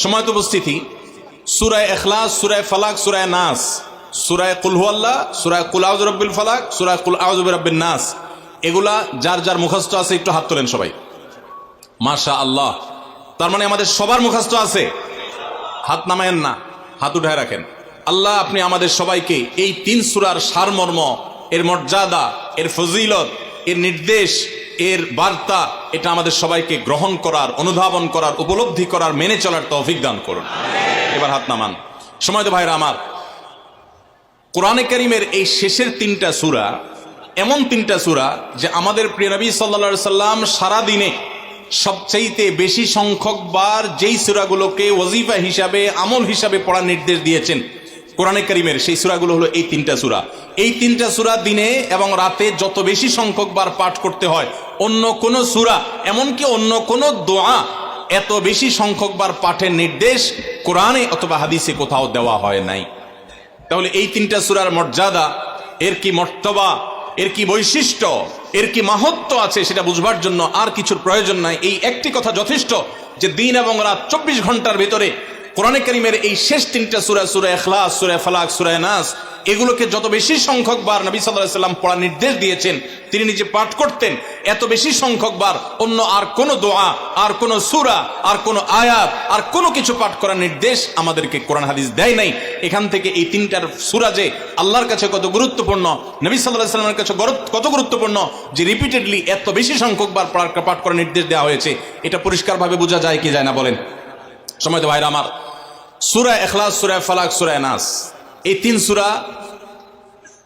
সময়ত উপস্থিতি, সূরা ইখলাস, সূরা ফালাক, সূরা নাস, সূরা কুল হুয়াল্লাহ, সূরা কুল আউযু বিরাব্বিল ফালাক, সূরা কুল আউযু বিরাব্বিন নাস, এগুলা যার যার মুখস্থ আছে একটু হাত তোলেন সবাই। মাশাআল্লাহ, তার মানে আমাদের সবার মুখস্থ আছে। হাত নামায়েন না, হাত উঠায় রাখেন। আল্লাহ আপনি আমাদের সবাইকে এই 3 সূরার সারমর্ম, এর মর্যাদা, এর ফজিলত, এর নির্দেশ, এর বার্তা, এটা আমাদের সবাইকে গ্রহণ করার, অনুধাবন করার, উপলব্ধি করার, মেনে চলার তৌফিক দান করুন। এবার হাত নামান। সময়ত ভাইরা আমার, কোরআনে কারীমের এই শেষের 3টা সূরা এমন 3টা সূরা যে আমাদের প্রিয় নবী সাল্লাল্লাহু আলাইহি সাল্লাম সারা দিনে সবচাইতে বেশি সংখ্যক বার যেই সূরাগুলোকে ওয়াজিফা হিসাবে, আমল হিসাবে পড়ার নির্দেশ দিয়েছেন কোরআনে কারীমের, সেই সূরাগুলো হলো এই 3টা সূরা। এই 3টা সূরা দিনে এবং রাতে যত বেশি সংখ্যক বার পাঠ করতে হয়, অন্য কোন সূরা, এমনকি অন্য কোন দোয়া এত বেশি সংখ্যক বার পাঠের নির্দেশ কোরআনে অথবা হাদিসে কোথাও দেওয়া হয় নাই। তাহলে এই 3টা সূরার মর্যাদা, এর কি মর্তবা, এর কি বৈশিষ্ট্য, এর কি মাহাত্ম্য আছে সেটা বুঝবার জন্য আর কিছুর প্রয়োজন নাই। এই একটি কথা যথেষ্ট যে দিন এবং রাত 24 ঘন্টার ভিতরে কোরআনে কারীমের এই শেষ 3টা সূরা, সূরা ইখলাস, সূরা ফালাক, সূরা নাস, এগুলোকে যত বেশি সংখ্যক বার নবী সাল্লাল্লাহু আলাইহি সাল্লাম পড়ার নির্দেশ দিয়েছেন, তিনি নিজে পাঠ করতেন, এত বেশি সংখ্যক বার অন্য আর কোন দোয়া, আর কোন সূরা, আর কোন আয়াত, আর কোনো কিছু পাঠ করার নির্দেশ আমাদেরকে কোরআন হাদিস দেয় নাই। এখান থেকে এই 3টার সূরা যে আল্লাহর কাছে কত গুরুত্বপূর্ণ, নবী সাল্লাল্লাহু আলাইহি সাল্লামের কাছে কত গুরুত্বপূর্ণ, যে রিপিটেডলি এত বেশি সংখ্যক বার পাঠ করার নির্দেশ দেওয়া হয়েছে, এটা পরিষ্কারভাবে বোঝা যায় কি যায় না বলেন? সময়ত ভাইরা আমার, সূরা ইখলাস, সূরা ফালাক, সূরা নাস, এই 3 সূরা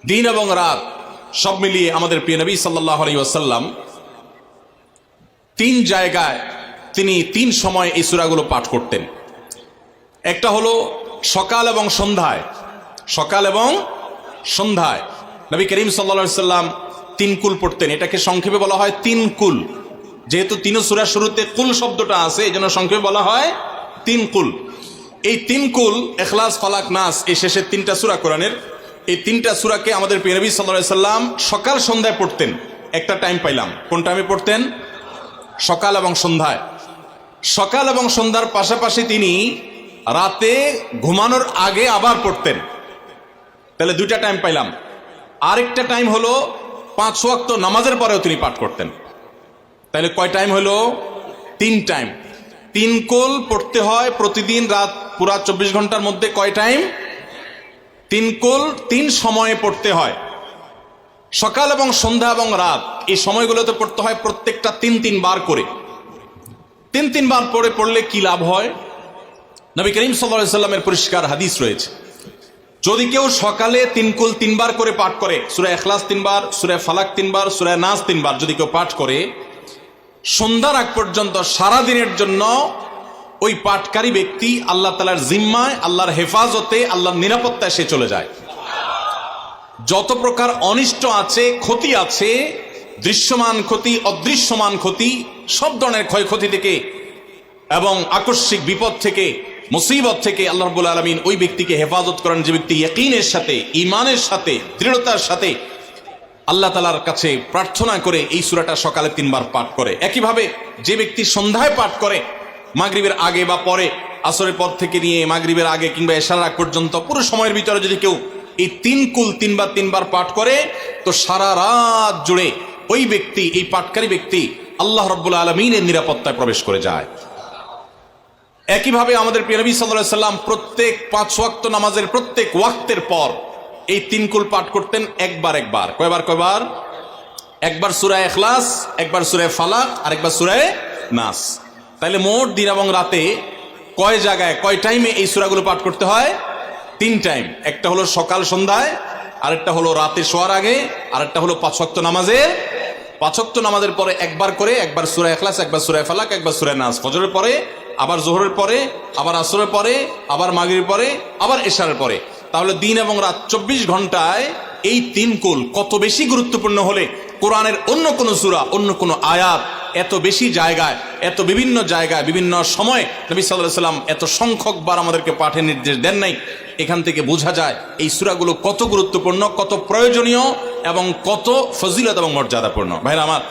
দিন এবং রাত সব মিলিয়ে আমাদের প্রিয় নবী সাল্লাল্লাহু আলাইহি ওয়াসাল্লাম 3 জায়গায় তিনি 3 সময় এই সূরাগুলো পাঠ করতেন। একটা হলো সকাল এবং সন্ধ্যায়। সকাল এবং সন্ধ্যায় নবী করিম সাল্লাল্লাহু আলাইহি ওয়াসাল্লাম 3 কুল পড়তেন। এটাকে সংক্ষেপে বলা হয় 3 কুল। যেহেতু 3 সূরার শুরুতে কুল শব্দটা আছে, এজন্য সংক্ষেপে বলা হয় 3 কুল। এই 3 কুল ইখলাস, ফালাক, নাস, এই শেষের 3টা সূরা কোরআনের, এই 3টা সূরাকে আমাদের প্রিয় নবী সাল্লাল্লাহু আলাইহি সাল্লাম সকাল সন্ধ্যায় পড়তেন। একটা টাইম পাইলাম, কোন টাইমে পড়তেন? সকাল এবং সন্ধ্যায়। সকাল এবং সন্ধ্যার পাশাপাশি তিনি রাতে ঘুমানোর আগে আবার পড়তেন। তাহলে 2টা টাইম পাইলাম। আরেকটা টাইম হলো 5 ওয়াক্ত নামাজের পরেও তিনি পাঠ করতেন। তাহলে কয় টাইম হলো? 3 টাইম। 3 কুল পড়তে হয় প্রতিদিন রাত পুরা 24 ঘন্টার মধ্যে। কয় টাইম? 3 কুল 3 সময়ে পড়তে হয়। সকাল এবং সন্ধ্যা এবং রাত এই সময়গুলোতে পড়তে হয় প্রত্যেকটা 3 বার করে। 3 বার পড়লে কি লাভ হয়? নবী করিম সাল্লাল্লাহু আলাইহি সাল্লামের পরিষ্কার হাদিস রয়েছে, যদি কেউ সকালে 3 কুল 3 বার করে পাঠ করে, সূরা ইখলাস 3 বার, সূরা ফালাক 3 বার, সূরা নাস 3 বার যদি কেউ পাঠ করে, সন্ধ্যার আগ পর্যন্ত সারা দিনের জন্য ওই পাঠকারী ব্যক্তি আল্লাহ তাআলার জিম্মায়, আল্লাহর হেফাজতে, আল্লাহর নিরাপত্তায় সে চলে যায়। যত প্রকার অনিষ্ট আছে, ক্ষতি আছে, দৃশ্যমান ক্ষতি, অদৃশ্যমান ক্ষতি, সব ধরনের ক্ষয়ক্ষতি থেকে এবং আকস্মিক বিপদ থেকে, মুসিবত থেকে আল্লাহ রাব্বুল আলামিন ওই ব্যক্তিকে হেফাজত করেন, যে ব্যক্তি ইয়াকিনের সাথে, ঈমানের সাথে, দৃঢ়তার সাথে আল্লাহ তাআলার কাছে প্রার্থনা করে এই সূরাটা সকালে 3 বার পাঠ করে। একইভাবে যে ব্যক্তি সন্ধ্যায় পাঠ করে, মাগরিবের আগে বা পরে, আসরের পর থেকে নিয়ে মাগরিবের আগে কিংবা এশার আগ পর্যন্ত পুরো সময়ের ভিতরে যদি কেউ এই 3 কুল 3 বার পাঠ করে, তো সারা রাত জুড়ে ওই ব্যক্তি, এই পাঠকারী ব্যক্তি আল্লাহ রাব্বুল আলামিনের নিরাপত্তায় প্রবেশ করে যায়। একইভাবে আমাদের প্রিয় নবী সাল্লাল্লাহু আলাইহি সাল্লাম প্রত্যেক 5 ওয়াক্ত নামাজের প্রত্যেক ওয়াক্তের পর এই 3 কুল পাঠ করতেন একবার। কয়বার? একবার সূরা ইখলাস, একবার সূরা ফালাক, আর একবার সূরা নাস। তাইলে মোট দিন এবং রাতে কয় জায়গায়, কয় টাইমে এই সূরাগুলো পাঠ করতে হয়? 3 টাইম। একটা হলো সকাল সন্ধ্যায়, আরেকটা হলো রাতে শোয়ার আগে, আরেকটা হলো 5 ওয়াক্ত নামাজের। 5 ওয়াক্ত নামাজের পরে একবার করে, একবার সূরা ইখলাস, একবার সূরা ফালাক, একবার সূরা নাস। ফজরের পরে, আবার যোহরের পরে, আবার আসরের পরে, আবার মাগরিবের পরে, আবার এশারের পরে। তাহলে দিন এবং রাত 24 ঘন্টায় এই 3 কুল কত বেশি গুরুত্বপূর্ণ হলে কোরআনের অন্য কোন সূরা, অন্য কোন আয়াত এত বেশি জায়গায়, এত বিভিন্ন জায়গায়, বিভিন্ন সময় নবী সাল্লাল্লাহু আলাইহি সাল্লাম এত সংখ্যক বার আমাদেরকে পাঠের নির্দেশ দেন নাই। এখান থেকে বোঝা যায় এই সূরাগুলো কত গুরুত্বপূর্ণ, কত প্রয়োজনীয় এবং কত ফজিলত এবং মর্যাদাপূর্ণ। ভাইরা আমার,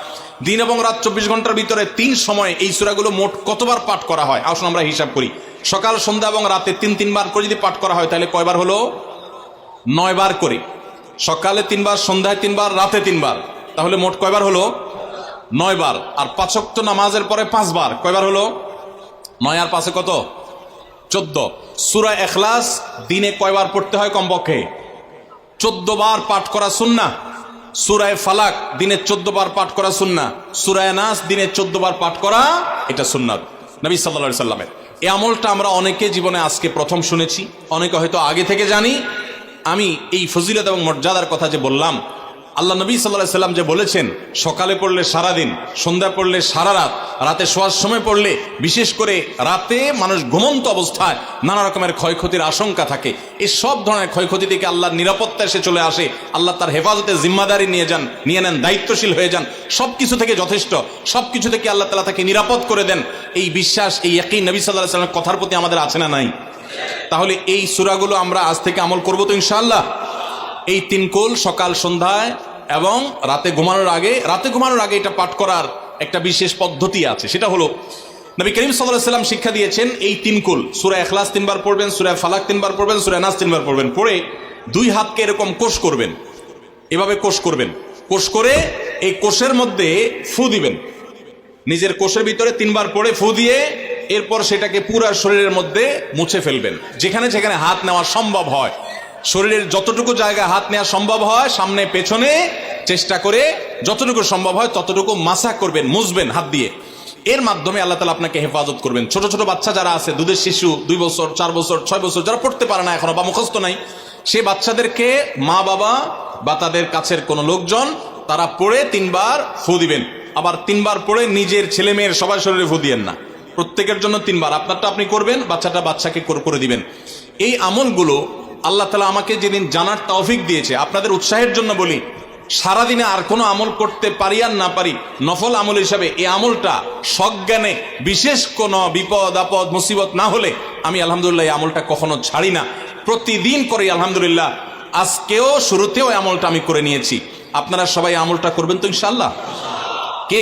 দিন এবং রাত 24 ঘন্টার ভিতরে 3 সময় এই সূরাগুলো মোট কতবার পাঠ করা হয়? আসুন আমরা হিসাব করি। সকাল সন্ধ্যা এবং রাতে তিন বার করে যদি পাঠ করা হয় তাহলে কয়বার হলো? 9 বার করে। সকালে 3 বার, সন্ধ্যায় 3 বার, রাতে 3 বার, তাহলে মোট কয়বার হলো? 9 বার। আর 5 ওয়াক্ত নামাজের পরে 5 বার, কয়বার হলো? 9 আর 5 কত? 14। সূরা ইখলাস দিনে কয়বার পড়তে হয়? কমপক্ষে 14 বার পাঠ করা সুন্নাহ। সূরা ফালাক দিনে 14 বার পাঠ করা সুন্নাহ। সূরা নাস দিনে 14 বার পাঠ করা, এটা সুন্নাত নবী সাল্লাল্লাহু আলাইহি সাল্লামের। এই আমলটা আমরা অনেকে জীবনে আজকে প্রথম শুনেছি, অনেকে হয়তো আগে থেকে জানি। আমি এই ফজিলত এবং মর্যাদার কথা যে বললাম, আল্লাহ নবী সাল্লাল্লাহু আলাইহি সাল্লাম যে বলেছেন সকালে পড়লে সারাদিন, সন্ধ্যা পড়লে সারা রাত, রাতে শোয়ার সময় পড়লে, বিশেষ করে রাতে মানুষ ঘুমন্ত অবস্থায় নানা রকমের ক্ষয়ক্ষতির আশঙ্কা থাকে, এই সব ধরনের ক্ষয়ক্ষতি থেকে আল্লাহর নিরাপত্তা এসে চলে আসে। আল্লাহ তার হেফাজতের জিম্মাদারি নিয়ে নেন, দায়িত্বশীল হয়ে যান, সবকিছু থেকে যথেষ্ট, সবকিছু থেকে আল্লাহ তাআলা তাকে নিরাপদ করে দেন। এই বিশ্বাস, এই ইয়াকিন নবী সাল্লাল্লাহু আলাইহি সাল্লামের কথার প্রতি আমাদের আছে না নাই? তাহলে এই সূরাগুলো আমরা আজ থেকে আমল করব তো ইনশাআল্লাহ। এই 3 কুল সকাল সন্ধ্যায় এবং রাতে ঘুমানোর আগে এটা পাঠ করার একটা বিশেষ পদ্ধতি আছে। সেটা হলো নবী করিম সাল্লাল্লাহু আলাইহি সাল্লাম শিক্ষা দিয়েছেন এই 3 কুল, সূরা ইখলাস 3 বার পড়বেন, সূরা ফালাক 3 বার পড়বেন, সূরা নাস 3 বার পড়বেন, পড়ে 2 হাতকে এরকম কোষ করবেন, এভাবে কোষ করবেন, কোষ করে এই কোষের মধ্যে ফু দিবেন, নিজের কোষের ভিতরে 3 বার পড়ে ফু দিয়ে এরপর সেটাকে পুরো শরীরের মধ্যে মুছে ফেলবেন। যেখানে যেখানে হাত নেওয়া সম্ভব হয়, শরীরের যতটুকু জায়গায় হাত নেওয়া সম্ভব হয়, সামনে পেছনে চেষ্টা করে যতটুকু সম্ভব হয় ততটুকু মাসা করবেন, মুছবেন হাত দিয়ে। এর মাধ্যমে আল্লাহ তাআলা আপনাকে হেফাজত করবেন। ছোট ছোট বাচ্চা যারা আছে, দুধের শিশু, 2 বছর, 4 বছর, 6 বছর, যারা পড়তে পারে না এখনো বা মুখস্থ নাই, সে বাচ্চাদেরকে মা বাবা বা তাদের কাছের কোনো লোকজন তারা পড়ে 3 বার ফু দিবেন। আবার 3 বার পড়ে নিজের ছেলে মেয়ের সবার শরীরে ফু দিয়েন না, প্রত্যেকের জন্য 3 বার। আপনারটা আপনি করবেন, বাচ্চাকে করে দিবেন। এই আমলগুলো আল্লাহ তাআলা আমাকে যেদিন জানার তৌফিক দিয়েছে, আপনাদের উৎসাহের জন্য বলি, সারাদিনে আর কোনো আমল করতে পারি আর না পারি, নফল আমল হিসাবে এই আমলটা সজ্ঞানে, বিশেষ কোনো বিপদ আপদ মুসিবত না হলে আমি আলহামদুলিল্লাহ এই আমলটা কখনো ছাড়ি না, প্রতিদিন করি আলহামদুলিল্লাহ। আজকেও শুরুতেও এই আমলটা আমি করে নিয়েছি। আপনারা সবাই আমলটা করবেন তো ইনশাআল্লাহ?